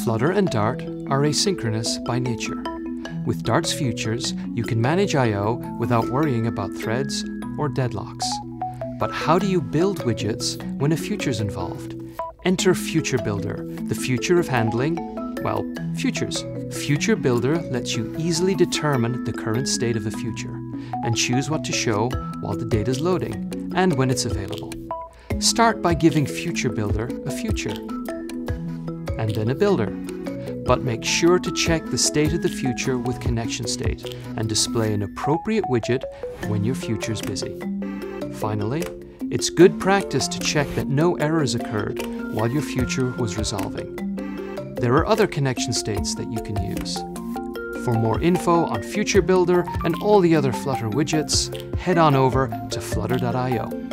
Flutter and Dart are asynchronous by nature. With Dart's futures, you can manage I/O without worrying about threads or deadlocks. But how do you build widgets when a future's involved? Enter FutureBuilder, the future of handling, well, futures. FutureBuilder lets you easily determine the current state of a future and choose what to show while the data's loading and when it's available. Start by giving FutureBuilder a future and then a builder. But make sure to check the state of the future with connection state and display an appropriate widget when your future's busy. Finally, it's good practice to check that no errors occurred while your future was resolving. There are other connection states that you can use. For more info on FutureBuilder and all the other Flutter widgets, head on over to flutter.io.